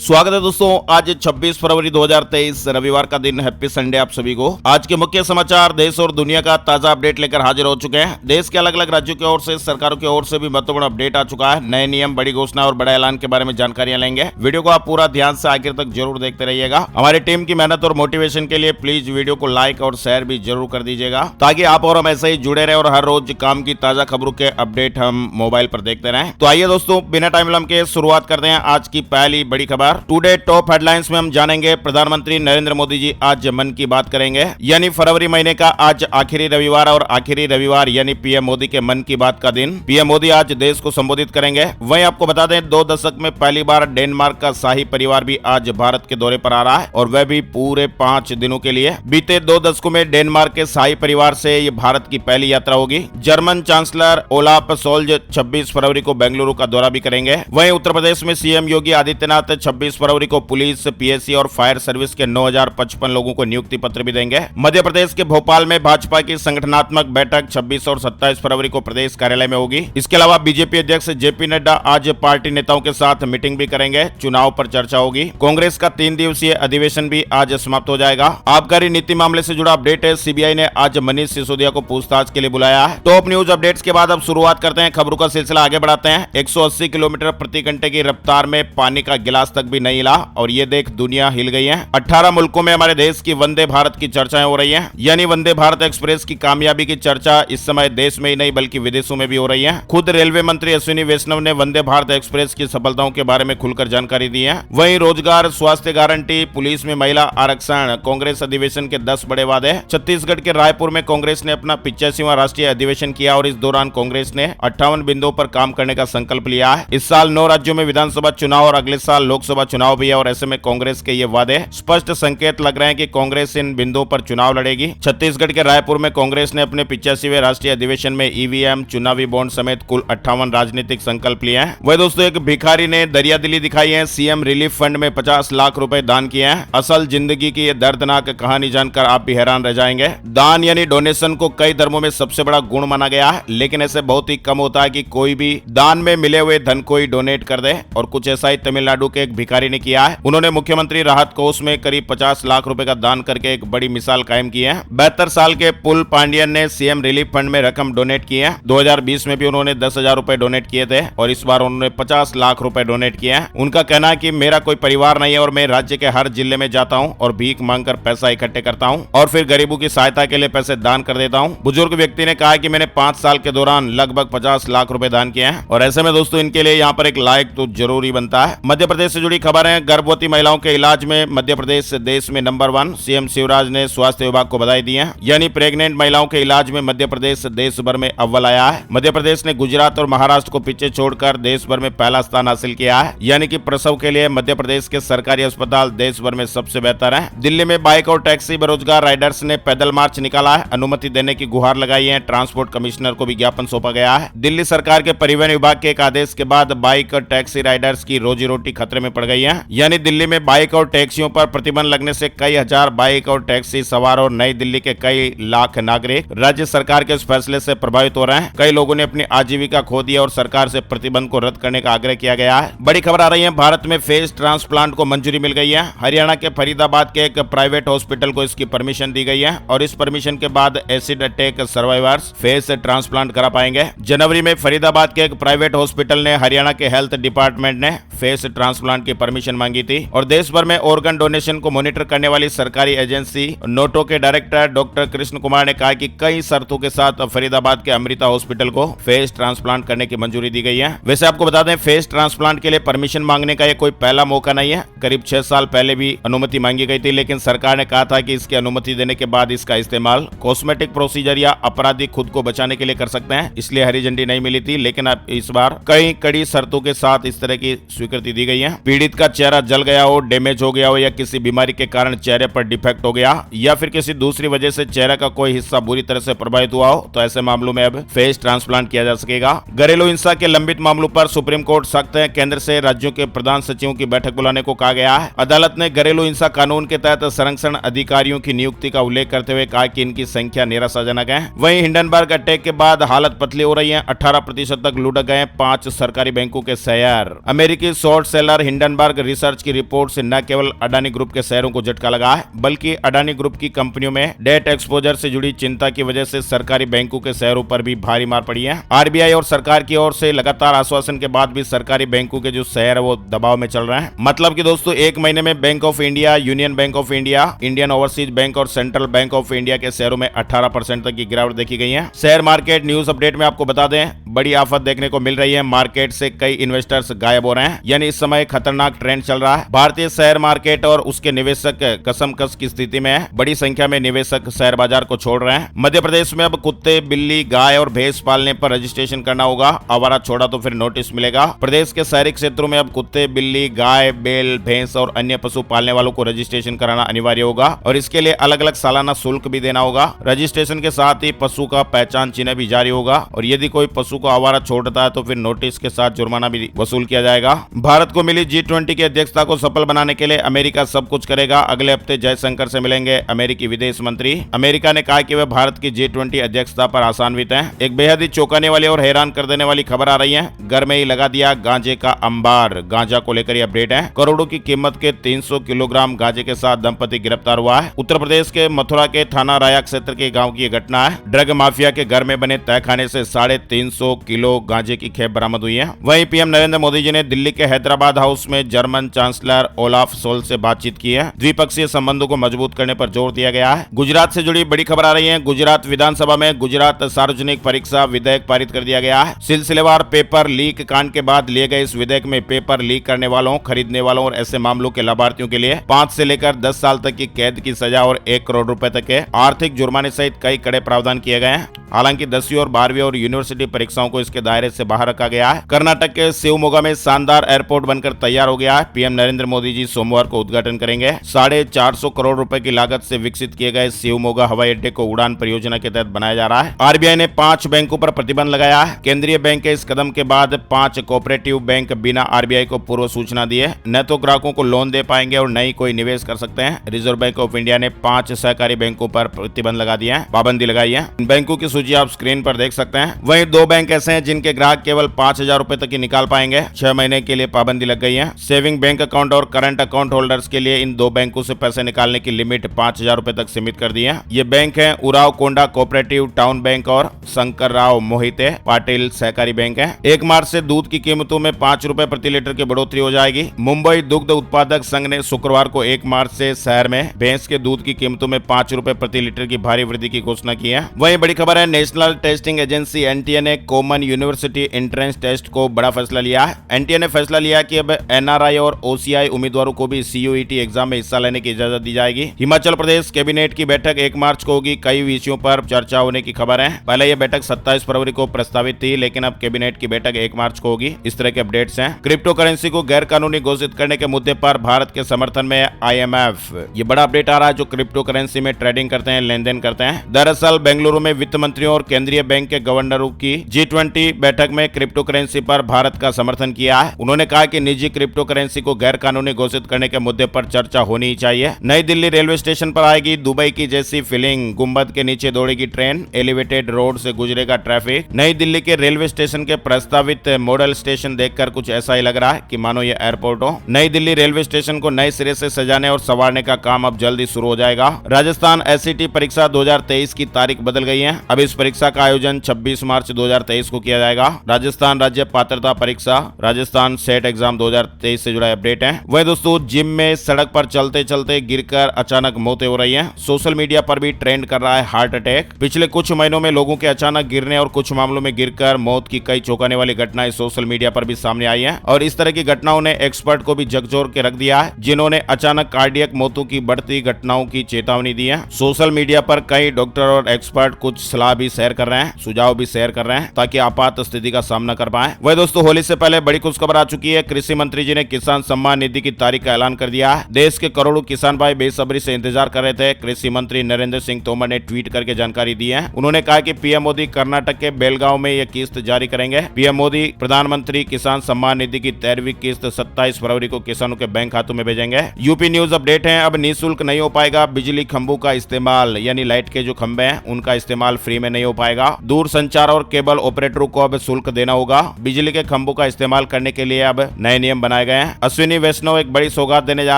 स्वागत है दोस्तों, आज 26 फरवरी 2023 रविवार का दिन। हैप्पी संडे आप सभी को। आज के मुख्य समाचार, देश और दुनिया का ताजा अपडेट लेकर हाजिर हो चुके हैं। देश के अलग अलग राज्यों की ओर से, सरकारों की ओर से भी महत्वपूर्ण अपडेट आ चुका है। नए नियम, बड़ी घोषणा और बड़े ऐलान के बारे में जानकारियां लेंगे। वीडियो को आप पूरा ध्यान से आखिर तक जरूर देखते रहिएगा। हमारी टीम की मेहनत और मोटिवेशन के लिए प्लीज वीडियो को लाइक और शेयर भी जरूर कर दीजिएगा, ताकि आप और हम ऐसे ही जुड़े रहे और हर रोज काम की ताजा खबरों के अपडेट हम मोबाइल पर देखते रहें। तो आइए दोस्तों, बिना टाइम विलंब के शुरुआत करते हैं आज की पहली बड़ी खबर। टुडे टॉप हेडलाइंस में हम जानेंगे, प्रधानमंत्री नरेंद्र मोदी जी आज मन की बात करेंगे। यानी फरवरी महीने का आज आखिरी रविवार, और आखिरी रविवार यानी पीएम मोदी के मन की बात का दिन। पीएम मोदी आज देश को संबोधित करेंगे। वहीं आपको बता दें, 2 दशक में पहली बार डेनमार्क का शाही परिवार भी आज भारत के दौरे पर आ रहा है, और वह भी पूरे 5 दिनों के लिए। बीते 2 दशकों में डेनमार्क के शाही परिवार से ये भारत की पहली यात्रा होगी। जर्मन चांसलर ओलाफ सोल्ज 26 फरवरी को बेंगलुरु का दौरा भी करेंगे। वहीं उत्तर प्रदेश में सीएम योगी आदित्यनाथ 26 फरवरी को पुलिस, पीएससी और फायर सर्विस के 9055 लोगों को नियुक्ति पत्र भी देंगे। मध्य प्रदेश के भोपाल में भाजपा की संगठनात्मक बैठक 26 और 27 फरवरी को प्रदेश कार्यालय में होगी। इसके अलावा बीजेपी अध्यक्ष जेपी नड्डा आज पार्टी नेताओं के साथ मीटिंग भी करेंगे। चुनाव पर चर्चा होगी। कांग्रेस का 3 दिवसीय अधिवेशन भी आज समाप्त हो जाएगा। आबकारी नीति मामले से जुड़ा अपडेट है। सीबीआई ने आज मनीष सिसोदिया को पूछताछ के लिए बुलाया है। टॉप न्यूज अपडेट्स के बाद अब शुरुआत करते हैं, खबरों का सिलसिला आगे बढ़ाते हैं। 180 किलोमीटर प्रति घंटे की रफ्तार में पानी का गिलास तक भी नहीं हिला, और ये देख दुनिया हिल गई है। 18 मुल्कों में हमारे देश की वंदे भारत की चर्चाएं हो रही हैं। यानी वंदे भारत एक्सप्रेस की कामयाबी की चर्चा इस समय देश में ही नहीं बल्कि विदेशों में भी हो रही है। खुद रेलवे मंत्री अश्विनी वैष्णव ने वंदे भारत एक्सप्रेस की सफलताओं के बारे में खुलकर जानकारी दी है। वहीं रोजगार, स्वास्थ्य गारंटी, पुलिस में महिला आरक्षण, कांग्रेस अधिवेशन के 10 बड़े वादे। छत्तीसगढ़ के रायपुर में कांग्रेस ने अपना 85वां राष्ट्रीय अधिवेशन किया, और इस दौरान कांग्रेस ने 58 बिंदुओं पर काम करने का संकल्प लिया है। इस साल 9 राज्यों में विधानसभा चुनाव और अगले साल लोकसभा चुनाव भी है, और ऐसे में कांग्रेस के ये वादे स्पष्ट संकेत लग रहे हैं कि कांग्रेस इन बिंदुओं पर चुनाव लड़ेगी। छत्तीसगढ़ के रायपुर में कांग्रेस ने अपने 85वें राष्ट्रीय अधिवेशन में ईवीएम, चुनावी बॉन्ड समेत कुल 58 राजनीतिक संकल्प लिए हैं। वही दोस्तों, एक भिखारी ने दरियादिली दिखाई है। सीएम रिलीफ फंड में 50 लाख रुपए दान किए हैं। असल जिंदगी की ये दर्दनाक कहानी जानकर आप भी हैरान रह जाएंगे। दान यानी डोनेशन को कई धर्मों में सबसे बड़ा गुण माना गया है, लेकिन ऐसे बहुत ही कम होता है कि कोई भी दान में मिले हुए धन को ही डोनेट कर दे, और कुछ ऐसा ही तमिलनाडु के एक भिखारी ने किया है। उन्होंने मुख्यमंत्री राहत कोष में करीब 50 लाख रुपए का दान करके एक बड़ी मिसाल कायम की है। 72 साल के पुल पांडियन ने सीएम रिलीफ फंड में रकम डोनेट की है। 2020 में भी उन्होंने 10,000 रुपए डोनेट किए थे, और इस बार उन्होंने 50 लाख रुपए डोनेट किए हैं। उनका कहना है कि मेरा कोई परिवार नहीं है, और मैं राज्य के हर जिले में जाता हूं और भीख मांगकर पैसा इकट्ठे करता हूं, और फिर गरीबों की सहायता के लिए पैसे दान कर देता हूं। बुजुर्ग व्यक्ति ने कहा कि मैंने 5 साल के दौरान लगभग 50 लाख रुपए दान किए हैं, और ऐसे में दोस्तों इनके लिए यहाँ पर एक लाइक तो जरूरी बनता है। मध्य प्रदेश से जुड़ी खबर है। गर्भवती महिलाओं के इलाज में मध्य प्रदेश देश में नंबर 1। सीएम शिवराज ने स्वास्थ्य विभाग को बधाई दी है। यानी प्रेग्नेंट महिलाओं के इलाज में मध्य प्रदेश देश भर में अव्वल आया है। मध्य प्रदेश ने गुजरात और महाराष्ट्र को पीछे छोड़कर देश भर में पहला स्थान हासिल किया है। यानी कि प्रसव के लिए मध्य प्रदेश के सरकारी अस्पताल देश भर में सबसे बेहतर है। दिल्ली में बाइक और टैक्सी बेरोजगार राइडर्स ने पैदल मार्च निकाला है। अनुमति देने की गुहार लगाई है। ट्रांसपोर्ट कमिश्नर को भी ज्ञापन सौंपा गया है। दिल्ली सरकार के परिवहन विभाग के एक आदेश के बाद बाइक और टैक्सी राइडर्स की रोजी रोटी खतरे में पड़ गई है। यानी दिल्ली में बाइक और टैक्सियों पर प्रतिबंध लगने से कई हजार बाइक और टैक्सी सवार और नई दिल्ली के कई लाख नागरिक राज्य सरकार के इस फैसले से प्रभावित हो रहे हैं। कई लोगों ने अपनी आजीविका खो दी, और सरकार से प्रतिबंध को रद्द करने का आग्रह किया गया है। बड़ी खबर आ रही है, भारत में फेस ट्रांसप्लांट को मंजूरी मिल गई है। हरियाणा के फरीदाबाद के एक प्राइवेट हॉस्पिटल को इसकी परमिशन दी गई है, और इस परमिशन के बाद acid attack survivors face transplant करा पाएंगे। जनवरी में फरीदाबाद के एक प्राइवेट हॉस्पिटल ने हरियाणा के हेल्थ डिपार्टमेंट ने फेस ट्रांसप्लांट की परमिशन मांगी थी, और देश भर में ऑर्गन डोनेशन को मॉनिटर करने वाली सरकारी एजेंसी नोटो के डायरेक्टर डॉक्टर कृष्ण कुमार ने कहा कि कई शर्तों के साथ फरीदाबाद के अमृता हॉस्पिटल को फेस ट्रांसप्लांट करने की मंजूरी दी गई है। वैसे आपको बता दें, फेस ट्रांसप्लांट के लिए परमिशन मांगने का यह कोई पहला मौका नहीं है। करीब 6 साल पहले भी अनुमति मांगी गई थी, लेकिन सरकार ने कहा था कि इसकी अनुमति देने के बाद इसका इस्तेमाल कॉस्मेटिक प्रोसीजर या अपराधी खुद को बचाने के लिए कर सकते हैं, इसलिए हरी झंडी नहीं मिली थी। लेकिन अब इस बार कई कड़ी शर्तों के साथ इस तरह की स्वीकृति दी गई है। पीड़ित का चेहरा जल गया हो, डैमेज हो गया हो, या किसी बीमारी के कारण चेहरे पर डिफेक्ट हो गया, या फिर किसी दूसरी वजह से चेहरे का कोई हिस्सा बुरी तरह से प्रभावित हुआ हो, तो ऐसे मामलों में अब फेस ट्रांसप्लांट किया जा सकेगा। घरेलू हिंसा के लंबित मामलों पर सुप्रीम कोर्ट सख्त है। केंद्र से राज्यों के प्रधान सचिवों की बैठक बुलाने को कहा गया है। अदालत ने घरेलू हिंसा कानून के तहत संरक्षण अधिकारियों की नियुक्ति का उल्लेख करते हुए कहा कि इनकी संख्या निराशाजनक है। वहीं हिंडनबर्ग अटैक के बाद हालत पतली हो रही है। 18% तक लूट गए 5 सरकारी बैंकों के शेयर। अमेरिकी short seller Hindon Hindenburg research की रिपोर्ट से न केवल अडानी ग्रुप के शेयरों को झटका लगा है, बल्कि अडानी ग्रुप की कंपनियों में डेट एक्सपोजर से जुड़ी चिंता की वजह से सरकारी बैंकों के शेयरों पर भी भारी मार पड़ी है। आरबीआई और सरकार की ओर से लगातार आश्वासन के बाद भी सरकारी बैंकों के जो शेयर है वो दबाव में चल रहे हैं। मतलब कि दोस्तों, एक महीने में bank of India, union bank of India, Indian overseas bank और सेंट्रल बैंक ऑफ इंडिया के शेयरों में 18% तक की गिरावट देखी गई है। शेयर मार्केट न्यूज अपडेट में आपको बता दें, बड़ी आफत देखने को मिल रही है। मार्केट से कई इन्वेस्टर्स गायब हो रहे हैं, यानी इस समय खतरनाक ट्रेंड चल रहा है। भारतीय शेयर मार्केट और उसके निवेशक कसमकस की स्थिति में है। बड़ी संख्या में निवेशक शेयर बाजार को छोड़ रहे हैं। मध्य प्रदेश में अब कुत्ते, बिल्ली, गाय और भैंस पालने पर रजिस्ट्रेशन करना होगा। आवारा छोड़ा तो फिर नोटिस मिलेगा। प्रदेश के शहरी क्षेत्रों में अब कुत्ते, बिल्ली, गाय, बैल, भैंस और अन्य पशु पालने वालों को रजिस्ट्रेशन कराना अनिवार्य होगा और इसके लिए अलग अलग सालाना शुल्क भी देना होगा। रजिस्ट्रेशन के साथ ही पशु का पहचान चिन्ह भी जारी होगा और यदि कोई पशु को आवारा छोड़ता है तो फिर नोटिस के साथ जुर्माना भी वसूल किया जाएगा। भारत को मिली G20 की अध्यक्षता को सफल बनाने के लिए अमेरिका सब कुछ करेगा। अगले हफ्ते जयशंकर से मिलेंगे अमेरिकी विदेश मंत्री। अमेरिका ने कहा कि वह भारत की G20 अध्यक्षता पर आशान्वित है। एक बेहद ही चौंकाने वाली और हैरान कर देने वाली खबर आ रही है। घर में ही लगा दिया गांजे का अंबार। गांजा को लेकर यह अपडेट है। करोड़ों की कीमत के 300 किलोग्राम गांजे के साथ दंपति गिरफ्तार हुआ है। उत्तर प्रदेश के मथुरा के थाना राया क्षेत्र के गांव की घटना है। ड्रग माफिया के घर में बने तहखाने से 350 किलो गांजे की खेप बरामद हुई है। वहीं पीएम नरेंद्र मोदी जी ने दिल्ली के हैदराबाद हाउस में जर्मन चांसलर ओलाफ सोल से बातचीत की है। द्विपक्षीय संबंधों को मजबूत करने पर जोर दिया गया है। गुजरात से जुड़ी बड़ी खबर आ रही है। गुजरात विधानसभा में गुजरात सार्वजनिक परीक्षा विधेयक पारित कर दिया गया है। सिलसिलेवार पेपर लीक कांड के बाद लिए गए इस विधेयक में पेपर लीक करने वालों, खरीदने वालों और ऐसे मामलों के लाभार्थियों के लिए 5 से लेकर 10 साल तक की कैद की सजा और 1 करोड़ रुपए तक के आर्थिक जुर्माने सहित कई कड़े प्रावधान किए गए हैं। हालांकि 10वीं और 12वीं और यूनिवर्सिटी परीक्षाओं को इसके दायरे से बाहर रखा गया है। कर्नाटक के शिवमोगा में शानदार एयरपोर्ट बनकर तैयार हो गया है। पीएम नरेंद्र मोदी जी सोमवार को उद्घाटन करेंगे। 450 करोड़ रुपए की लागत से विकसित किए गए शिवमोगा हवाई अड्डे को उड़ान परियोजना के तहत बनाया जा रहा है। आरबीआई ने 5 बैंकों पर प्रतिबंध लगाया है। केंद्रीय बैंक के इस कदम के बाद 5 कोऑपरेटिव बैंक बिना आरबीआई को पूर्व सूचना दिए न तो ग्राहकों को लोन दे पाएंगे और न ही कोई निवेश कर सकते हैं। रिजर्व बैंक ऑफ इंडिया ने 5 सहकारी बैंकों पर प्रतिबंध लगा दिया है, पाबंदी लगाई है। इन बैंकों की सूची आप स्क्रीन पर देख सकते हैं। वहीं 2 बैंक ऐसे हैं जिनके ग्राहक केवल 5,000 रुपए तक ही निकाल पाएंगे। 6 महीने के लिए पाबंदी लग गई है। सेविंग बैंक अकाउंट और करंट अकाउंट होल्डर्स के लिए इन 2 बैंकों से पैसे निकालने की लिमिट 5,000 रुपए तक सीमित कर दी है। ये बैंक है उराव कोंडा कोऑपरेटिव टाउन बैंक और शंकर राव मोहिते पाटिल सहकारी बैंक है। 1 मार्च से दूध की कीमतों में 5 रुपए प्रति लीटर की बढ़ोतरी हो जाएगी। मुंबई दुग्ध उत्पादक संघ ने शुक्रवार को 1 मार्च से शहर में भैंस के दूध की कीमतों में 5 रुपए प्रति लीटर की भारी वृद्धि की घोषणा की है। वहीं बड़ी खबर है, नेशनल टेस्टिंग एजेंसी एनटीए ने कॉमन यूनिवर्सिटी एंट्रेंस टेस्ट को बड़ा फैसला लिया है। एनटीए ने फैसला लिया कि अब एनआरआई और ओसीआई उम्मीदवारों को भी सीयूईटी एग्जाम में हिस्सा लेने की इजाजत दी जाएगी। हिमाचल प्रदेश कैबिनेट की बैठक 1 मार्च को होगी। कई विषयों पर चर्चा होने की खबर है। पहले यह बैठक 27 फरवरी को प्रस्तावित थी, लेकिन अब कैबिनेट की बैठक 1 मार्च को होगी। इस तरह के अपडेट्स हैं। क्रिप्टो करेंसी को गैर कानूनी घोषित करने के मुद्दे पर भारत के समर्थन में IMF। ये बड़ा अपडेट आ रहा है जो क्रिप्टो करेंसी में ट्रेडिंग करते हैं, लेन देन करते हैं। दरअसल बेंगलुरु में वित्त मंत्रियों और केंद्रीय बैंक के गवर्नरों की G20 बैठक में क्रिप्टो करेंसी पर भारत का समर्थन किया है। उन्होंने कहा कि निजी क्रिप्टो करेंसी को गैर कानूनी घोषित करने के मुद्दे पर चर्चा होनी ही चाहिए। नई दिल्ली रेलवे स्टेशन पर आएगी दुबई की जैसी फीलिंग। गुंबद के नीचे दौड़ेगी ट्रेन, एलिवेटेड रोड से गुजरेगा ट्रैफिक। नई दिल्ली के रेलवे स्टेशन के प्रस्तावित मॉडल स्टेशन देखकर कुछ ऐसा ही लग रहा है कि मानो ये एयरपोर्ट हो। नई दिल्ली रेलवे स्टेशन को नए सिरे से सजाने और संवारने का काम अब जल्दी शुरू हो जाएगा। राजस्थान SCT परीक्षा 2023 की तारीख बदल गई है। अब इस परीक्षा का आयोजन 26 मार्च 2023 को किया जाएगा। राजस्थान राज्य पात्रता परीक्षा, राजस्थान सेट एग्जाम 2023 से जुड़ा अपडेट है। वही दोस्तों, जिम में सड़क पर चलते चलते गिरकर अचानक मौतें हो रही हैं। सोशल मीडिया पर भी ट्रेंड कर रहा है हार्ट अटैक। पिछले कुछ महीनों में लोगों के अचानक गिरने और कुछ मामलों में गिरकर मौत की कई चौंकाने वाली घटनाएं सोशल मीडिया पर भी सामने आई हैं और इस तरह की घटनाओं ने एक्सपर्ट को भी झकझोर के रख दिया है, जिन्होंने अचानक कार्डियक मौतों की बढ़ती घटनाओं की चेतावनी दी है। सोशल मीडिया पर कई डॉक्टर और एक्सपर्ट कुछ सलाह भी शेयर कर रहे हैं, सुझाव भी शेयर कर रहे हैं ताकि आपात स्थिति का सामना कर पाए। वही दोस्तों, होली से पहले बड़ी खुशखबर आ चुकी है। कृषि मंत्री जी ने किसान सम्मान निधि की तारीख का ऐलान कर दिया है। देश के करोड़ों किसान भाई बेसब्री से इंतजार कर रहे थे। कृषि मंत्री नरेंद्र सिंह तोमर ने ट्वीट करके जानकारी दी है। उन्होंने कहा कि पीएम मोदी कर्नाटक के बेलगांव में यह किस्त जारी करेंगे। पीएम मोदी प्रधानमंत्री किसान सम्मान निधि की 13वीं किस्त 27 फरवरी को किसानों के बैंक खातों में भेजेंगे। यूपी न्यूज अपडेट है। अब निःशुल्क नहीं हो पाएगा बिजली खंभों का इस्तेमाल, यानी लाइट के जो खंभे हैं उनका इस्तेमाल फ्री में नहीं हो पाएगा। दूर संचार और केबल ऑपरेटरों को अब शुल्क देना होगा। बिजली के खंभों का इस्तेमाल करने के लिए अब नए नियम बनाए गए हैं। अश्विनी वैष्णव एक बड़ी सौगात देने जा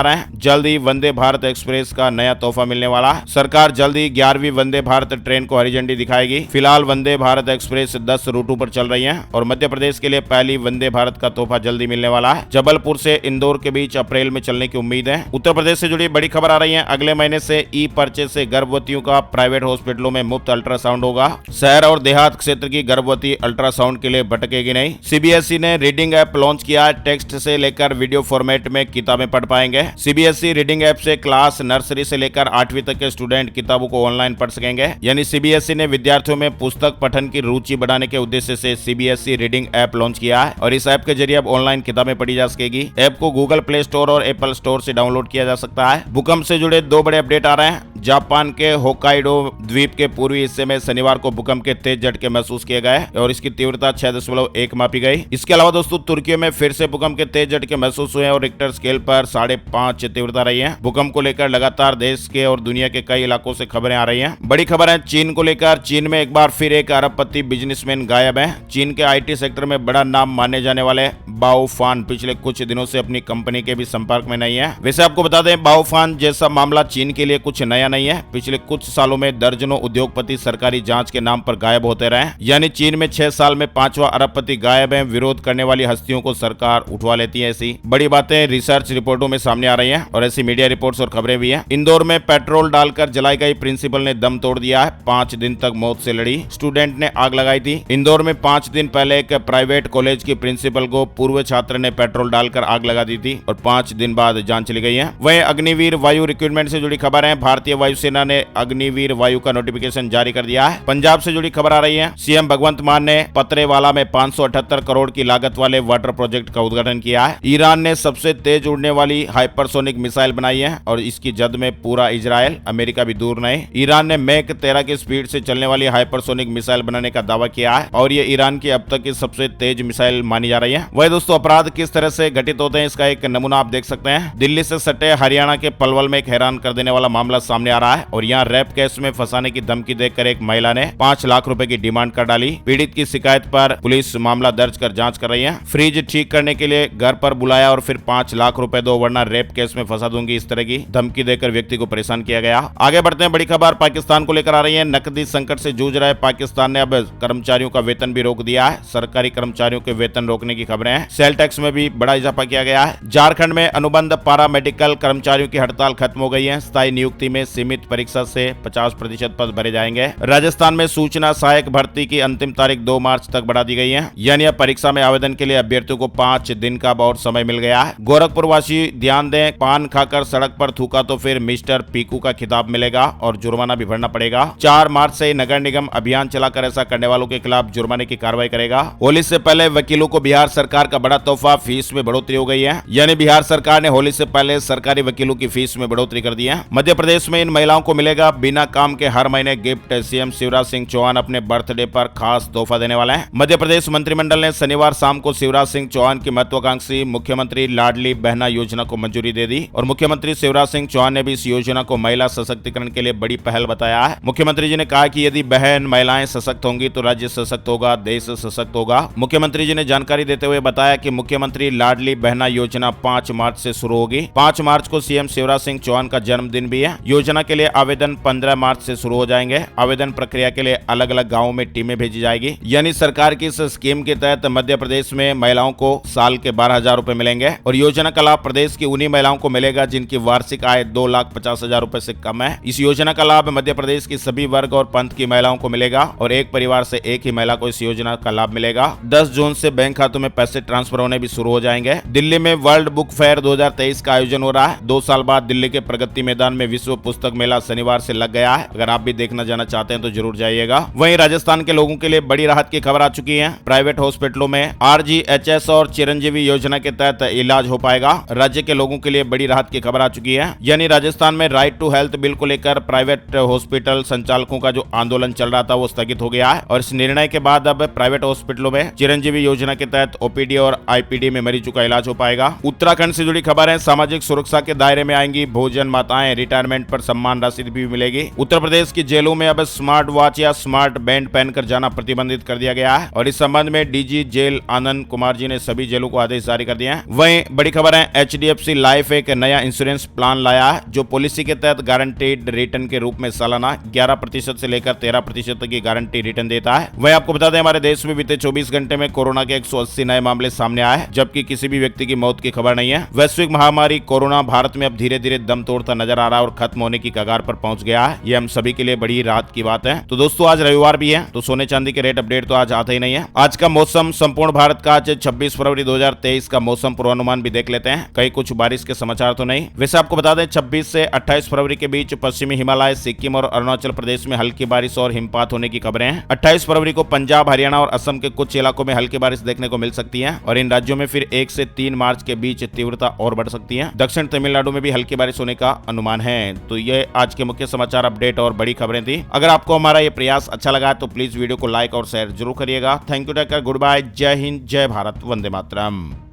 रहे हैं। जल्द ही वंदे भारत एक्सप्रेस का नया तोहफा मिलने वाला है। सरकार जल्द ही 11वीं वंदे भारत ट्रेन को हरी झंडी दिखाएगी। फिलहाल वंदे भारत एक्सप्रेस 10 रूटों पर चल रही है और मध्य प्रदेश के लिए पहली वंदे भारत का तोहफा जल्दी मिलने वाला है। जबलपुर से इंदौर के बीच अप्रैल में चलने की उम्मीद है। उत्तर प्रदेश से जुड़ी बड़ी खबर आ रही है। अगले महीने से ई पर्चे से गर्भवतियों का प्राइवेट हॉस्पिटलों में मुफ्त अल्ट्रासाउंड होगा। शहर और देहात क्षेत्र की गर्भवती अल्ट्रासाउंड के लिए भटकेगी नहीं। सीबीएसई ने रीडिंग ऐप लॉन्च किया है। टेक्स्ट से लेकर वीडियो फॉर्मेट में किताबें पढ़ पाएंगे। सीबीएसई रीडिंग ऐप से क्लास नर्सरी से लेकर 8वीं तक के स्टूडेंट किताबों को ऑनलाइन पढ़ सकेंगे। यानी सीबीएसई ने विद्यार्थियों में पुस्तक पठन की रुचि बढ़ाने के उद्देश्य से सीबीएसई रीडिंग ऐप लॉन्च किया है और इस ऐप के जरिए अब ऑनलाइन किताबें पढ़ी जा सकेगी। ऐप को गूगल प्ले स्टोर और एप्पल स्टोर से डाउनलोड किया जा सकता है। भूकंप से जुड़े 2 बड़े अपडेट आ रहे हैं। जापान के होक्काइडो द्वीप के पूर्वी हिस्से में शनिवार को भूकंप के तेज झटके महसूस किए गए और इसकी तीव्रता 6.1 मापी गई। इसके अलावा दोस्तों तुर्की में फिर से भूकंप के तेज झटके महसूस हुए और रिक्टर स्केल पर 5.5 तीव्रता रही है। भूकंप को लेकर लगातार देश के और दुनिया के कई इलाकों से खबरें आ रही हैं। बड़ी खबर है चीन को लेकर। चीन में एक बार फिर एक अरबपति बिजनेसमैन गायब है। चीन के आईटी सेक्टर में बड़ा नाम माने जाने वाले बाओ फान पिछले कुछ दिनों से अपनी कंपनी के भी संपर्क में नहीं है। वैसे आपको बता दें बाओ फान जैसा मामला चीन के लिए कुछ नया नहीं है। पिछले कुछ सालों में दर्जनों उद्योगपति सरकारी जांच के नाम पर गायब होते रहे। यानी चीन में 6 साल में 5वां अरबपति गायब है। विरोध करने वाली हस्तियों को सरकार उठवा लेती है। ऐसी बड़ी बातें रिसर्च रिपोर्टों में सामने आ रही हैं और ऐसी मीडिया रिपोर्ट्स और खबरें भी हैं। इंदौर में पेट्रोल डालकर जलाई गई प्रिंसिपल ने दम तोड़ दिया है। 5 दिन तक मौत से लड़ी स्टूडेंट ने आग लगाई थी। इंदौर में 5 दिन पहले एक प्राइवेट कॉलेज की प्रिंसिपल को पूर्व छात्र ने पेट्रोल डालकर आग लगा दी थी और 5 दिन बाद जान चली गई है। वहीं अग्निवीर वायु रिक्रूटमेंट से जुड़ी खबर है। भारतीय वायुसेना ने अग्निवीर वायु का नोटिफिकेशन जारी कर दिया है। पंजाब से जुड़ी खबर आ रही है। सीएम भगवंत मान ने पतरेवाला में 578 करोड़ की लागत वाले वाटर प्रोजेक्ट का उद्घाटन किया है। ईरान ने सबसे तेज उड़ने वाली हाइपरसोनिक मिसाइल बनाई है और इसकी जद में पूरा इजराइल, अमेरिका भी दूर नहीं। ईरान ने मैक 13 की स्पीड से चलने वाली हाइपरसोनिक मिसाइल बनाने का दावा किया है और ये ईरान की अब तक की सबसे तेज मिसाइल मानी जा रही है। वह दोस्तों अपराध किस तरह से घटित होते हैं इसका एक नमूना आप देख सकते हैं। दिल्ली से सटे हरियाणा के पलवल में एक हैरान कर देने वाला मामला सामने आ रहा है और यहाँ रेप केस में फंसाने की धमकी देकर एक महिला ने 5 लाख रुपए की डिमांड कर डाली। पीड़ित की शिकायत पर पुलिस मामला दर्ज कर जांच कर रही है। फ्रिज ठीक करने के लिए घर पर बुलाया और फिर 5 लाख रुपए दो वरना रेप केस में फंसा दूंगी, इस तरह की धमकी देकर व्यक्ति को परेशान किया गया। आगे बढ़ते हैं। बड़ी खबर पाकिस्तान को लेकर आ रही है। नकदी संकट से जूझ रहे पाकिस्तान ने अब कर्मचारियों का वेतन भी रोक दिया है। सरकारी कर्मचारियों के वेतन रोकने की खबरें हैं। सेल टैक्स में भी बड़ा इजाफा किया गया है। झारखंड में अनुबंध पारा मेडिकल कर्मचारियों की हड़ताल खत्म हो गई है। स्थायी नियुक्ति में सीमित परीक्षा से 50% पद भरे जाएंगे। राजस्थान में सूचना सहायक भर्ती की अंतिम तारीख 2 मार्च तक बढ़ा दी गई है। यानी अब परीक्षा में आवेदन के लिए अभ्यर्थियों को 5 दिन का और समय मिल गया है। गोरखपुर वासी ध्यान दें, पान खाकर सड़क पर थूका तो फिर मिस्टर पीकू का खिताब मिलेगा और जुर्माना भी भरना पड़ेगा। 4 मार्च से नगर निगम अभियान चलाकर ऐसा करने वालों के खिलाफ जुर्माने की कार्रवाई करेगा। होली से पहले वकीलों को बिहार सरकार का बड़ा तोहफा, फीस में बढ़ोतरी हो गई है। यानी बिहार सरकार ने होली से पहले सरकारी वकीलों की फीस में बढ़ोतरी कर दी है। मध्य प्रदेश में इन महिलाओं को मिलेगा बिना काम के हर महीने गिफ्ट। सीएम शिवराज सिंह चौहान अपने बर्थडे पर खास तोहफा देने वाले हैं। मध्य प्रदेश मंत्रिमंडल ने शनिवार शाम को शिवराज सिंह चौहान की महत्वाकांक्षी मुख्यमंत्री लाडली बहना योजना को मंजूरी दे दी और मुख्यमंत्री शिवराज सिंह चौहान ने भी इस योजना को महिला सशक्तिकरण के लिए बड़ी पहल बताया है। मुख्यमंत्री जी ने कहा कि यदि बहन महिलाएं सशक्त होंगी तो राज्य सशक्त होगा, देश सशक्त होगा। मुख्यमंत्री जी ने जानकारी देते हुए बताया कि मुख्यमंत्री लाडली बहना योजना 5 मार्च से शुरू होगी। 5 मार्च को सीएम शिवराज सिंह चौहान का जन्मदिन भी है। योजना के लिए आवेदन 15 मार्च से शुरू हो जाएंगे। आवेदन प्रक्रिया के लिए अलग अलग गाँवों में टीमें भेजी जाएगी। यानी सरकार की इस स्कीम के तहत मध्य प्रदेश में महिलाओं को साल के 12,000 रुपए मिलेंगे और योजना का लाभ प्रदेश की उन्हीं महिलाओं को मिलेगा जिनकी वार्षिक आय 2,50,000 रुपए से कम है। इस योजना का लाभ मध्य प्रदेश की सभी वर्ग और पंथ की महिलाओं को मिलेगा और एक परिवार से एक ही महिला को इस योजना का लाभ मिलेगा। 10 जून से बैंक खातों में पैसे ट्रांसफर होने भी शुरू हो जाएंगे। दिल्ली में वर्ल्ड बुक फेयर 2023 का आयोजन हो रहा है। 2 साल बाद दिल्ली के प्रगति मैदान में विश्व पुस्तक मेला शनिवार से लग गया है। अगर आप भी देखना जाना चाहते हैं तो जरूर जाइएगा। वहीं राजस्थान के लोगों के लिए बड़ी राहत की खबर आ चुकी है। प्राइवेट हॉस्पिटलों में RGHS और चिरंजीवी योजना के तहत इलाज हो पाएगा। राज्य के लोगों के लिए बड़ी राहत की खबर आ चुकी है। यानी राजस्थान में राइट टू हेल्थ बिल को लेकर प्राइवेट हॉस्पिटल संचालकों का जो आंदोलन चल रहा था वो स्थगित हो गया है और इस निर्णय के बाद अब प्राइवेट हॉस्पिटलों में चिरंजीवी योजना के तहत OPD और IPD में मरीजों का इलाज हो पाएगा। उत्तराखंड से जुड़ी खबर है। सामाजिक सुरक्षा के दायरे में आएंगी भोजन माताएं। रिटायरमेंट पर सम्मान राशि भी मिलेगी। उत्तर प्रदेश की जेलों में अब स्मार्ट वॉच या स्मार्ट बैंड पहनकर जाना प्रतिबंधित प्रतिबंधित कर दिया गया है और इस संबंध में डीजी जेल आनंद कुमार जी ने सभी जेलों को आदेश जारी कर दिए हैं। वहीं बड़ी खबर है, HDFC लाइफ एक नया इंश्योरेंस प्लान लाया है जो पॉलिसी के तहत गारंटीड रिटर्न के रूप में सालाना 11% से लेकर 13% तक की गारंटी रिटर्न देता है। वहीं आपको बता दें, हमारे देश में बीते 24 घंटे में कोरोना के 180 नए मामले सामने आए हैं, जबकि किसी भी व्यक्ति की मौत की खबर नहीं है। वैश्विक महामारी कोरोना भारत में अब धीरे धीरे दम तोड़ता नजर आ रहा है और खत्म होने की कगार पर पहुंच गया है। ये हम सभी के लिए बड़ी राहत की बात है। तो दोस्तों, आज रविवार भी है, तो सोने चांदी के रेट अपडेट तो आज आता ही नहीं है। आज का मौसम संपूर्ण भारत का आज 26 फरवरी 2023 का मौसम पूर्वानुमान भी देख लेते हैं। कहीं कुछ बारिश के समाचार तो नहीं। वैसे आपको बता दें, 26 से 28 फरवरी के बीच पश्चिमी हिमालय, सिक्किम और अरुणाचल प्रदेश में हल्की बारिश और हिमपात होने की खबरें हैं। 28 फरवरी को पंजाब, हरियाणा और असम के कुछ इलाकों में हल्की बारिश देखने को मिल सकती है और इन राज्यों में फिर 1 से 3 मार्च के बीच तीव्रता और बढ़ सकती है। दक्षिण तमिलनाडु में भी हल्की बारिश होने का अनुमान है। तो ये आज के मुख्य समाचार, अपडेट और बड़ी खबरें थी। अगर आपको हमारा ये प्रयास अच्छा लगा तो प्लीज वीडियो को लाइक और शेयर जरूर करिएगा। Thank you, take care, good bye, जय हिंद, जय भारत, वंदे मातरम।